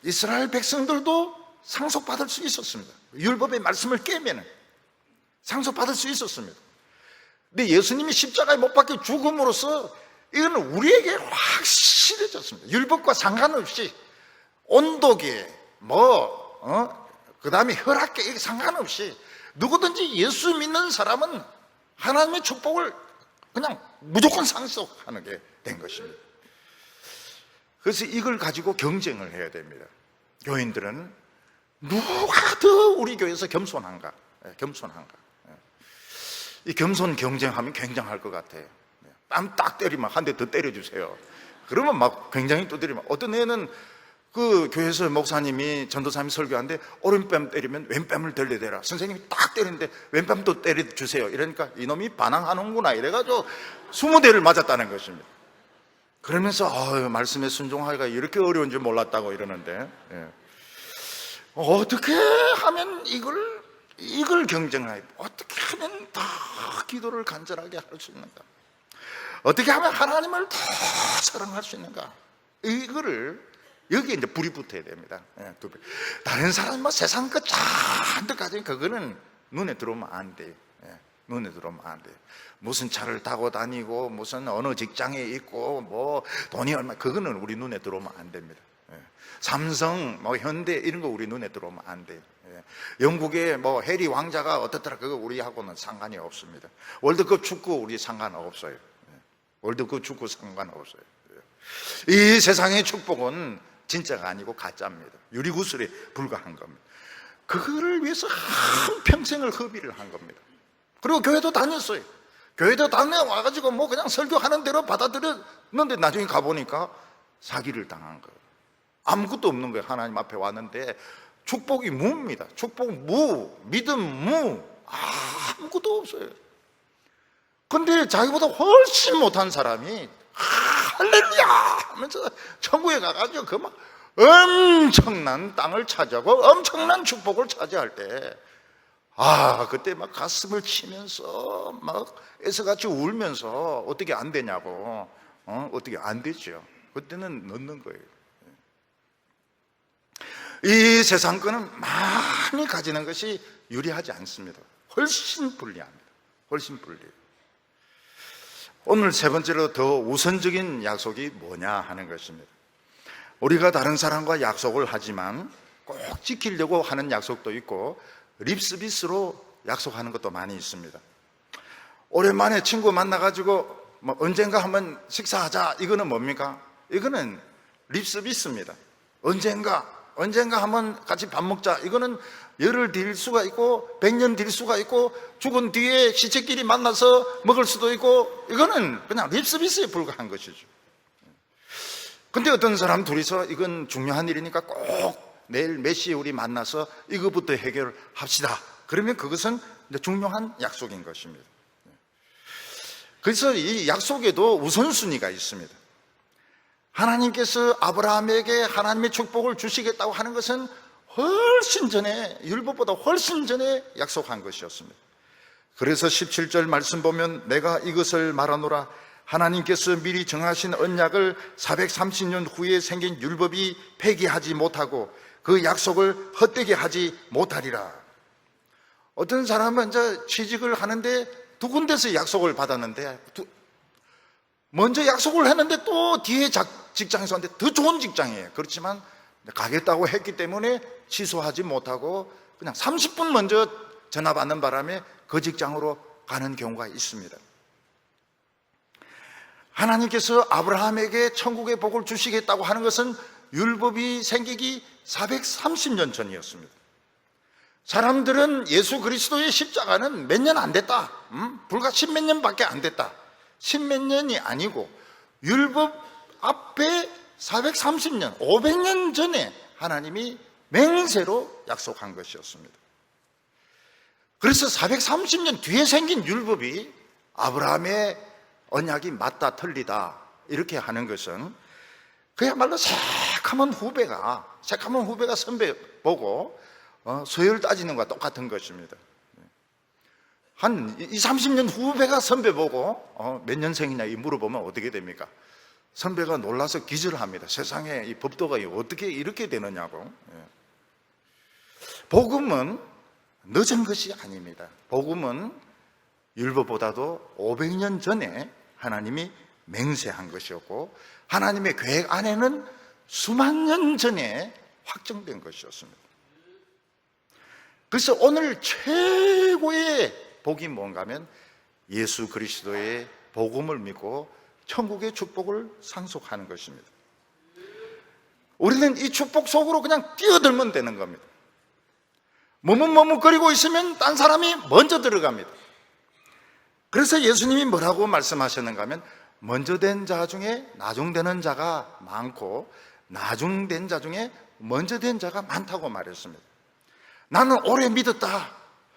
이스라엘 백성들도 상속받을 수 있었습니다. 율법의 말씀을 깨면 상속받을 수 있었습니다. 근데 예수님이 십자가에 못 박혀 죽음으로써 이거는 우리에게 확실해졌습니다. 율법과 상관없이 온도계 그 다음에 혈압계 이게 상관없이 누구든지 예수 믿는 사람은 하나님의 축복을 그냥 무조건 상속하는 게 된 것입니다. 그래서 이걸 가지고 경쟁을 해야 됩니다. 교인들은 누가 더 우리 교회에서 겸손한가? 겸손한가? 이 겸손 경쟁하면 굉장할 것 같아요. 땀 딱 때리면 한 대 더 때려주세요. 그러면 막 굉장히 두드리면, 어떤 애는 그 교회에서 목사님이 전도사님이 설교하는데 오른뺨 때리면 왼뺨을 들려대라. 선생님이 딱 때리는데 왼뺨도 때려주세요. 이러니까 이놈이 반항하는구나 이래가지고 20대를 맞았다는 것입니다. 그러면서 말씀에 순종하기가 이렇게 어려운 줄 몰랐다고 이러는데, 어떻게 하면 이걸 경쟁하여, 어떻게 하면 더 기도를 간절하게 할 수 있는가? 어떻게 하면 하나님을 더 사랑할 수 있는가? 이거를, 여기에 이제 불이 붙어야 됩니다. 다른 사람 세상 것 잔뜩 가지면 그거는 눈에 들어오면 안 돼요. 눈에 들어오면 안 돼요. 무슨 차를 타고 다니고 무슨 어느 직장에 있고 뭐 돈이 얼마, 그거는 우리 눈에 들어오면 안 됩니다. 삼성, 뭐 현대 이런 거 우리 눈에 들어오면 안 돼요. 영국의 뭐 해리 왕자가 어떻더라, 그거 우리하고는 상관이 없습니다. 월드컵 축구 우리 상관없어요. 월드컵 축구 상관없어요. 이 세상의 축복은 진짜가 아니고 가짜입니다. 유리구슬에 불과한 겁니다. 그거를 위해서 한평생을 허비를 한 겁니다. 그리고 교회도 다녔어요. 교회도 다녀와가지고 뭐 그냥 설교하는 대로 받아들였는데 나중에 가보니까 사기를 당한 거예요. 아무것도 없는 거예요. 하나님 앞에 왔는데 축복이 무입니다. 축복 무, 믿음 무, 아무것도 없어요. 근데 자기보다 훨씬 못한 사람이 할렐루야 하면서 천국에 가가지고 그 막 엄청난 땅을 차지하고 엄청난 축복을 차지할 때, 그때 막 가슴을 치면서 막 애서같이 울면서 어떻게 안 되냐고, 어떻게 안 되죠. 그때는 넣는 거예요. 이 세상 거는 많이 가지는 것이 유리하지 않습니다. 훨씬 불리합니다. 훨씬 불리해요. 오늘 세 번째로 더 우선적인 약속이 뭐냐 하는 것입니다. 우리가 다른 사람과 약속을 하지만 꼭 지키려고 하는 약속도 있고 립서비스로 약속하는 것도 많이 있습니다. 오랜만에 친구 만나가지고 뭐 언젠가 한번 식사하자, 이거는 뭡니까? 이거는 립서비스입니다. 언젠가 한번 같이 밥 먹자, 이거는 열흘 뒤일 수가 있고 100년 뒤일 수가 있고 죽은 뒤에 시체끼리 만나서 먹을 수도 있고, 이거는 그냥 립서비스에 불과한 것이죠. 근데 어떤 사람 둘이서 이건 중요한 일이니까 꼭 내일 몇 시에 우리 만나서 이거부터 해결합시다, 그러면 그것은 중요한 약속인 것입니다. 그래서 이 약속에도 우선순위가 있습니다. 하나님께서 아브라함에게 하나님의 축복을 주시겠다고 하는 것은 훨씬 전에, 율법보다 훨씬 전에 약속한 것이었습니다. 그래서 17절 말씀 보면 내가 이것을 말하노라, 하나님께서 미리 정하신 언약을 430년 후에 생긴 율법이 폐기하지 못하고 그 약속을 헛되게 하지 못하리라. 어떤 사람은 이제 취직을 하는데 두 군데서 약속을 받았는데, 먼저 약속을 했는데 또 뒤에 직장에서 왔는데 더 좋은 직장이에요. 그렇지만 가겠다고 했기 때문에 취소하지 못하고 그냥 30분 먼저 전화 받는 바람에 그 직장으로 가는 경우가 있습니다. 하나님께서 아브라함에게 천국의 복을 주시겠다고 하는 것은 율법이 생기기 430년 전이었습니다. 사람들은 예수 그리스도의 십자가는 몇 년 안 됐다, 불과 10몇 년밖에 안 됐다, 10몇 년이 아니고 율법 앞에 430년, 500년 전에 하나님이 맹세로 약속한 것이었습니다. 그래서 430년 뒤에 생긴 율법이 아브라함의 언약이 맞다 틀리다 이렇게 하는 것은 그야말로 새카만 후배가 선배 보고 서열 따지는 것과 똑같은 것입니다. 한 20, 30년 후배가 선배 보고 몇 년생이냐 물어보면 어떻게 됩니까? 선배가 놀라서 기절합니다. 세상에 이 법도가 어떻게 이렇게 되느냐고. 복음은 늦은 것이 아닙니다. 복음은 율법보다도 500년 전에 하나님이 맹세한 것이었고 하나님의 계획 안에는 수만 년 전에 확정된 것이었습니다. 그래서 오늘 최고의 복이 뭔가 하면 예수 그리스도의 복음을 믿고 천국의 축복을 상속하는 것입니다. 우리는 이 축복 속으로 그냥 뛰어들면 되는 겁니다. 머뭇머뭇거리고 있으면 딴 사람이 먼저 들어갑니다. 그래서 예수님이 뭐라고 말씀하셨는가 하면 먼저 된 자 중에 나중되는 자가 많고 나중된 자 중에 먼저 된 자가 많다고 말했습니다. 나는 오래 믿었다,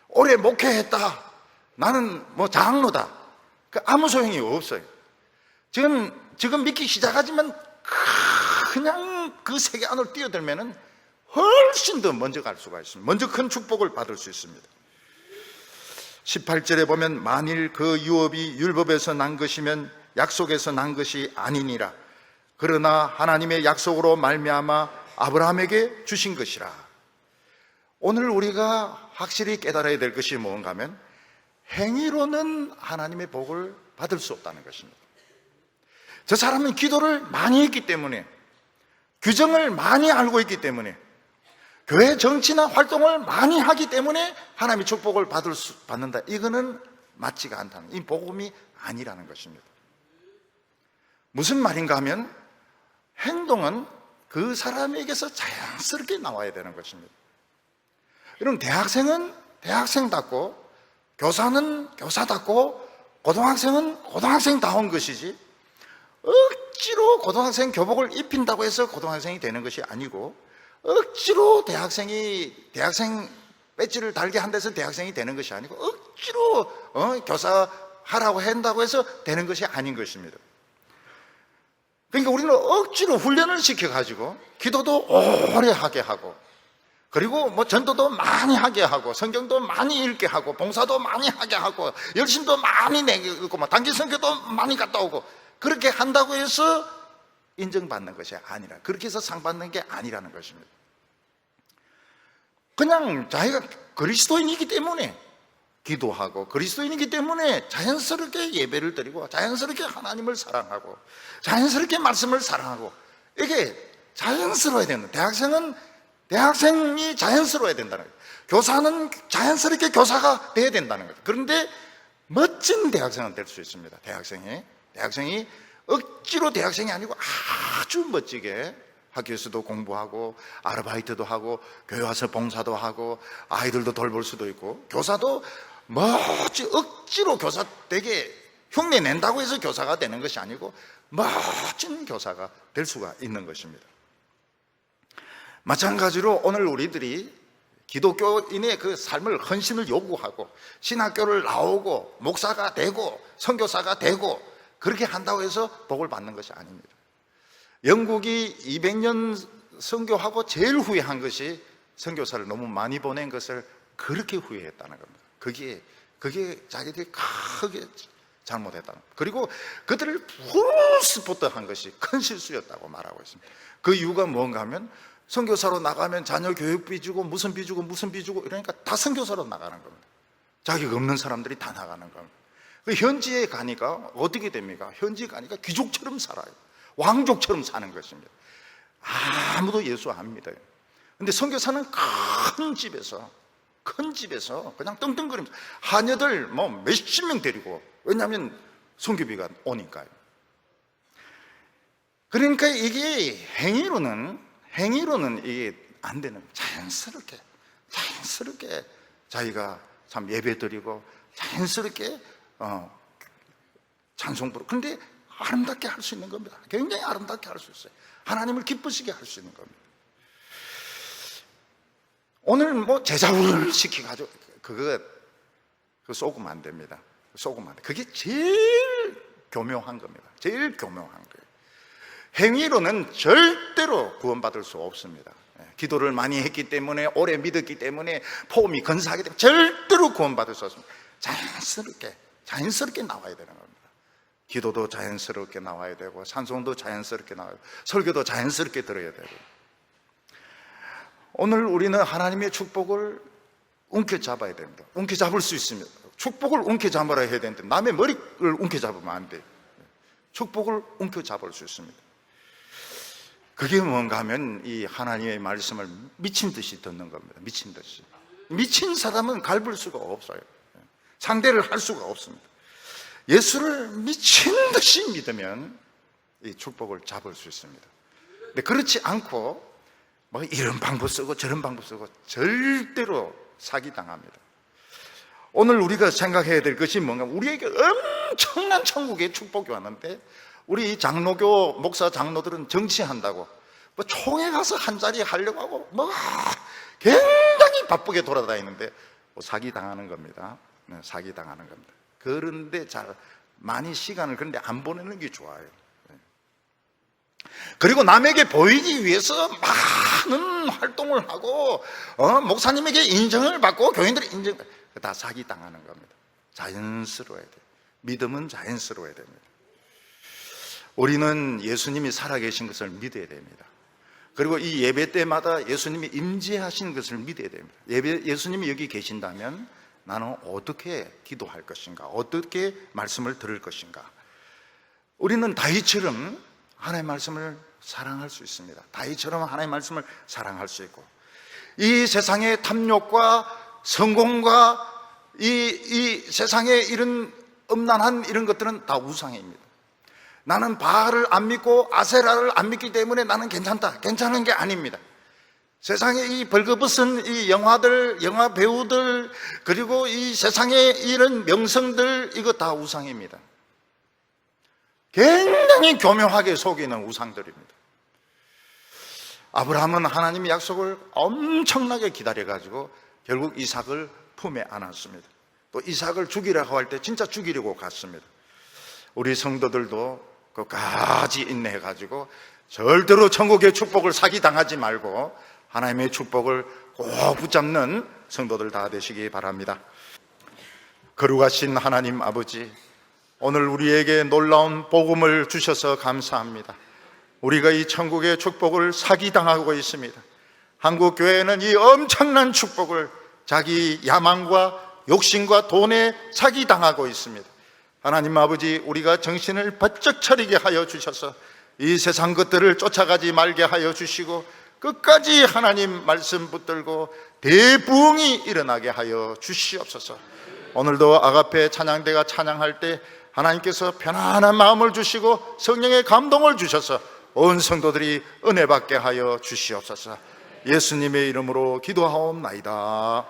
오래 목회했다, 나는 뭐 장로다, 아무 소용이 없어요. 지금 믿기 시작하지만 그냥 그 세계 안으로 뛰어들면은 훨씬 더 먼저 갈 수가 있습니다. 먼저 큰 축복을 받을 수 있습니다. 18절에 보면 만일 그 유업이 율법에서 난 것이면 약속에서 난 것이 아니니라. 그러나 하나님의 약속으로 말미암아 아브라함에게 주신 것이라. 오늘 우리가 확실히 깨달아야 될 것이 뭔가 하면 행위로는 하나님의 복을 받을 수 없다는 것입니다. 저 사람은 기도를 많이 했기 때문에, 규정을 많이 알고 있기 때문에, 교회 정치나 활동을 많이 하기 때문에 하나님의 축복을 받는다. 이거는 맞지가 않다는, 이 복음이 아니라는 것입니다. 무슨 말인가 하면 행동은 그 사람에게서 자연스럽게 나와야 되는 것입니다. 여러분, 대학생은 대학생답고, 교사는 교사답고, 고등학생은 고등학생다운 것이지, 억지로 고등학생 교복을 입힌다고 해서 고등학생이 되는 것이 아니고, 억지로 대학생이 대학생 배지를 달게 한다고 해서 대학생이 되는 것이 아니고, 억지로 교사 하라고 한다고 해서 되는 것이 아닌 것입니다. 그러니까 우리는 억지로 훈련을 시켜가지고 기도도 오래 하게 하고, 그리고 뭐 전도도 많이 하게 하고, 성경도 많이 읽게 하고, 봉사도 많이 하게 하고, 열심도 많이 내고, 뭐 단기 선교도 많이 갔다 오고, 그렇게 한다고 해서 인정받는 것이 아니라, 그렇게 해서 상 받는 게 아니라는 것입니다. 그냥 자기가 그리스도인이기 때문에 기도하고, 그리스도인이기 때문에 자연스럽게 예배를 드리고, 자연스럽게 하나님을 사랑하고, 자연스럽게 말씀을 사랑하고, 이게 자연스러워야 되는, 대학생이 자연스러워야 된다는 거예요. 교사는 자연스럽게 교사가 돼야 된다는 거죠. 그런데 멋진 대학생은 될 수 있습니다. 대학생이 억지로 대학생이 아니고 아주 멋지게 학교에서도 공부하고, 아르바이트도 하고, 교회 와서 봉사도 하고, 아이들도 돌볼 수도 있고, 교사도 억지로 교사 되게 흉내 낸다고 해서 교사가 되는 것이 아니고 멋진 교사가 될 수가 있는 것입니다. 마찬가지로 오늘 우리들이 기독교인의 그 삶을, 헌신을 요구하고 신학교를 나오고 목사가 되고 선교사가 되고 그렇게 한다고 해서 복을 받는 것이 아닙니다. 영국이 200년 선교하고 제일 후회한 것이 선교사를 너무 많이 보낸 것을 그렇게 후회했다는 겁니다. 그게 자기들이 크게 잘못했다는 겁니다. 그리고 그들을 풀스포트한 것이 큰 실수였다고 말하고 있습니다. 그 이유가 뭔가 하면 선교사로 나가면 자녀 교육비 주고 무슨 비 주고 이러니까 다 선교사로 나가는 겁니다. 자기가 없는 사람들이 다 나가는 겁니다. 그 현지에 가니까 어떻게 됩니까? 현지에 가니까 귀족처럼 살아요. 왕족처럼 사는 것입니다. 아무도 예수 안 믿어요. 근데 선교사는 큰 집에서 그냥 떵떵거리면서 하녀들 뭐 몇십 명 데리고, 왜냐하면 선교비가 오니까요. 그러니까 이게 행위로는 이게 안 되는, 자연스럽게 자기가 참 예배 드리고 자연스럽게 찬송 부르고, 그런데 아름답게 할 수 있는 겁니다. 굉장히 아름답게 할 수 있어요. 하나님을 기쁘시게 할 수 있는 겁니다. 오늘 뭐 제자훈련을 시켜가지고 그거 쏘으면 안 됩니다. 쏘으면 안 돼. 그게 제일 교묘한 겁니다. 제일 교묘한 거예요. 행위로는 절대로 구원받을 수 없습니다. 기도를 많이 했기 때문에, 오래 믿었기 때문에, 폼이 근사하기 때문에 절대로 구원받을 수 없습니다. 자연스럽게 나와야 되는 겁니다. 기도도 자연스럽게 나와야 되고, 찬송도 자연스럽게 나와야 되고, 설교도 자연스럽게 들어야 되고. 오늘 우리는 하나님의 축복을 움켜잡아야 됩니다. 움켜잡을 수 있습니다. 축복을 움켜잡으라 해야 되는데 남의 머리를 움켜잡으면 안 돼요. 축복을 움켜잡을 수 있습니다. 그게 뭔가 하면 이 하나님의 말씀을 미친 듯이 듣는 겁니다. 미친 듯이. 미친 사람은 갈불 수가 없어요. 상대를 할 수가 없습니다. 예수를 미친 듯이 믿으면 이 축복을 잡을 수 있습니다. 근데 그렇지 않고 뭐 이런 방법 쓰고 저런 방법 쓰고 절대로 사기당합니다. 오늘 우리가 생각해야 될 것이 뭔가, 우리에게 엄청난 천국의 축복이 왔는데 우리 장로교 목사 장로들은 정치한다고 뭐 총회 가서 한 자리 하려고 하고 뭐 굉장히 바쁘게 돌아다니는데 뭐 사기당하는 겁니다. 사기당하는 겁니다. 그런데 잘 많이 시간을 그런데 안 보내는 게 좋아요. 그리고 남에게 보이기 위해서 많은 활동을 하고 목사님에게 인정을 받고 교인들이 인정, 다 사기당하는 겁니다. 자연스러워야 돼요. 믿음은 자연스러워야 됩니다. 우리는 예수님이 살아계신 것을 믿어야 됩니다. 그리고 이 예배 때마다 예수님이 임재하신 것을 믿어야 됩니다. 예수님이 여기 계신다면 나는 어떻게 기도할 것인가, 어떻게 말씀을 들을 것인가. 우리는 다윗처럼 하나님의 말씀을 사랑할 수 있습니다. 다윗처럼 하나님의 말씀을 사랑할 수 있고, 이 세상의 탐욕과 성공과 이 세상의 이런 음란한 이런 것들은 다 우상입니다. 나는 바알을 안 믿고 아세라를 안 믿기 때문에 나는 괜찮다, 괜찮은 게 아닙니다. 세상에 이 벌거벗은 이 영화들, 영화 배우들, 그리고 이 세상의 이런 명성들, 이거 다 우상입니다. 굉장히 교묘하게 속이는 우상들입니다. 아브라함은 하나님의 약속을 엄청나게 기다려가지고 결국 이삭을 품에 안았습니다. 또 이삭을 죽이라고 할 때 진짜 죽이려고 갔습니다. 우리 성도들도 끝까지 인내해가지고 절대로 천국의 축복을 사기당하지 말고 하나님의 축복을 꼭 붙잡는 성도들 다 되시기 바랍니다. 거룩하신 하나님 아버지, 오늘 우리에게 놀라운 복음을 주셔서 감사합니다. 우리가 이 천국의 축복을 사기당하고 있습니다. 한국 교회는 이 엄청난 축복을 자기 야망과 욕심과 돈에 사기당하고 있습니다. 하나님 아버지, 우리가 정신을 바짝 차리게 하여 주셔서 이 세상 것들을 쫓아가지 말게 하여 주시고 끝까지 하나님 말씀 붙들고 대부흥이 일어나게 하여 주시옵소서. 오늘도 아가페 찬양대가 찬양할 때 하나님께서 편안한 마음을 주시고 성령의 감동을 주셔서 온 성도들이 은혜 받게 하여 주시옵소서. 예수님의 이름으로 기도하옵나이다.